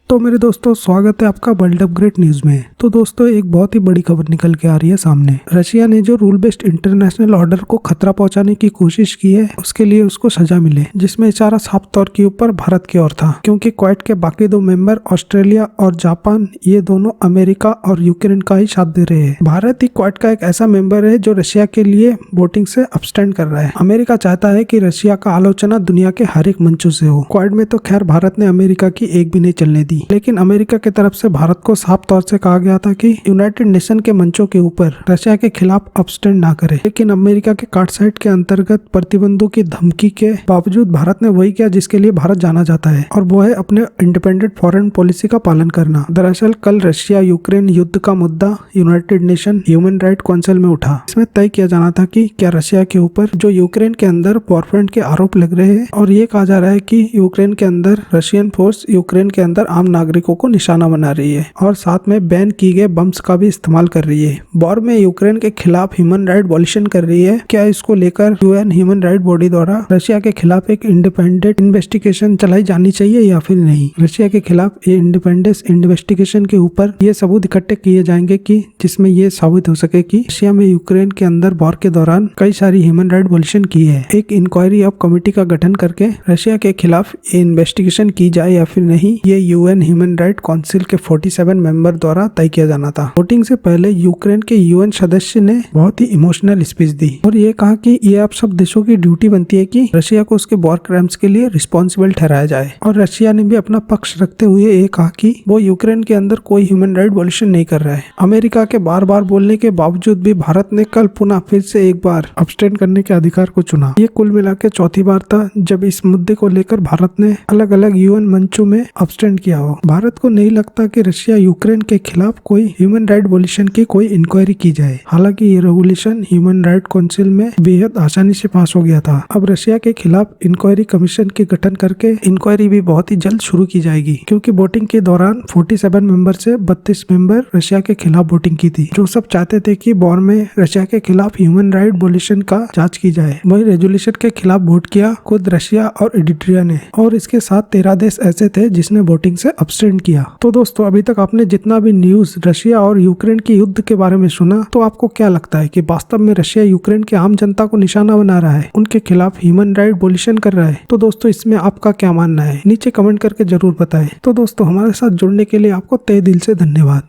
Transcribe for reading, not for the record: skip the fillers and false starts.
तो मेरे दोस्तों, स्वागत है आपका वर्ल्ड अपग्रेड न्यूज में। तो दोस्तों, एक बहुत ही बड़ी खबर निकल के आ रही है सामने। रशिया ने जो रूल बेस्ड इंटरनेशनल ऑर्डर को खतरा पहुंचाने की कोशिश की है, उसके लिए उसको सजा मिले, जिसमें इशारा साफ तौर के ऊपर भारत की ओर था, क्योंकि क्वाड के बाकी दो मेंबर ऑस्ट्रेलिया और जापान, ये दोनों अमेरिका और यूक्रेन का ही साथ दे रहे हैं। भारत ही क्वाड का एक ऐसा मेंबर है जो रशिया के लिए वोटिंग से अब्सटेंड कर रहा है। अमेरिका चाहता है कि रशिया का आलोचना दुनिया के हर एक मंचों से हो। क्वाड में तो खैर भारत ने अमेरिका की एक भी नहीं चलने दी, लेकिन अमेरिका की तरफ से भारत को साफ तौर से कहा गया था कि यूनाइटेड नेशन के मंचों के ऊपर रशिया के खिलाफ अब्सटेंड ना करे। लेकिन अमेरिका के कार्डसाइट के अंतर्गत प्रतिबंधों की धमकी के बावजूद भारत ने वही किया जिसके लिए भारत जाना जाता है, और वो है अपने इंडिपेंडेंट फॉरेन पॉलिसी का पालन करना। दरअसल कल रशिया यूक्रेन युद्ध का मुद्दा United nation human right council में उठा। इसमें तय किया जाना था कि क्या रशिया के ऊपर जो यूक्रेन के अंदर वॉरफ्रंट के आरोप लग रहे हैं, और ये कहा जा रहा है कि यूक्रेन के अंदर रशियन फोर्स यूक्रेन के अंदर आम नागरिकों को निशाना बना रही है, और साथ में बैन किए गए बम्स का भी इस्तेमाल कर रही है। वॉर में यूक्रेन के खिलाफ ह्यूमन राइट वॉल्यूशन कर रही है। क्या इसको लेकर यूएन ह्यूमन राइट बॉडी द्वारा रशिया के खिलाफ एक इंडिपेंडेंट इन्वेस्टिगेशन चलाई जानी चाहिए या फिर नहीं? रशिया के खिलाफ ये इंडिपेंडेंस इन्वेस्टिगेशन के ऊपर ये सबूत इकट्ठे किए जाएंगे कि जिसमें ये साबित हो सके कि रशिया में यूक्रेन के अंदर वॉर के दौरान कई सारी ह्यूमन राइट वॉल्यूशन की है। एक इंक्वायरी ऑफ कमेटी का गठन करके रशिया के खिलाफ इन्वेस्टिगेशन की जाए या फिर नहीं, ये यूएन ह्यूमन राइट काउंसिल के 47 मेंबर द्वारा तय किया जाना था। वोटिंग से पहले यूक्रेन के यूएन सदस्य ने बहुत ही इमोशनल स्पीच दी और ये कहा कि ये आप सब देशों की ड्यूटी बनती है कि रशिया को उसके वॉर क्राइम्स के लिए रिस्पॉन्सिबल ठहराया जाए। और रशिया ने भी अपना पक्ष रखते हुए ये कहा कि वो यूक्रेन के अंदर कोई ह्यूमन राइट वॉल्यूशन नहीं कर रहा है। अमेरिका के बार बार बोलने के बावजूद भी भारत ने कल पुनः फिर से एक बार अब्सटेंड करने के अधिकार को चुना। ये कुल मिला के चौथी बार था जब इस मुद्दे को लेकर भारत ने अलग अलग यूएन मंचों में अब्सटेंड किया हो। भारत को नहीं लगता कि रशिया यूक्रेन के खिलाफ कोई ह्यूमन राइट वॉल्यूशन की कोई इंक्वायरी की जाए। हालांकि ये रेजोल्यूशन ह्यूमन राइट काउंसिल में बेहद आसानी से पास हो गया था। अब रशिया के खिलाफ इंक्वायरी कमीशन के गठन करके इंक्वायरी भी बहुत ही जल्द शुरू की जाएगी, क्योंकि वोटिंग के दौरान 47 मेंबर से 32 मेंबर रशिया के खिलाफ वोटिंग की थी, जो सब चाहते थे कि वॉर में रशिया के खिलाफ ह्यूमन राइट वॉल्यूशन का जांच की जाए। वही रेजोल्यूशन के खिलाफ वोट किया खुद रशिया और इरिट्रिया ने, और इसके साथ 13 देश ऐसे थे जिसने वोटिंग से अब्सटेंड किया। तो दोस्तों, अभी तक आपने जितना भी न्यूज रशिया और यूक्रेन के युद्ध के बारे में सुना, तो आपको क्या लगता है कि वास्तव में रशिया यूक्रेन के आम जनता को निशाना बना रहा है, उनके खिलाफ ह्यूमन राइट वॉल्यूशन कर रहा है? तो दोस्तों, इसमें आपका क्या मानना है? नीचे कमेंट करके जरूर बताएं। तो दोस्तों, हमारे साथ जुड़ने के लिए आपको तहे दिल से धन्यवाद।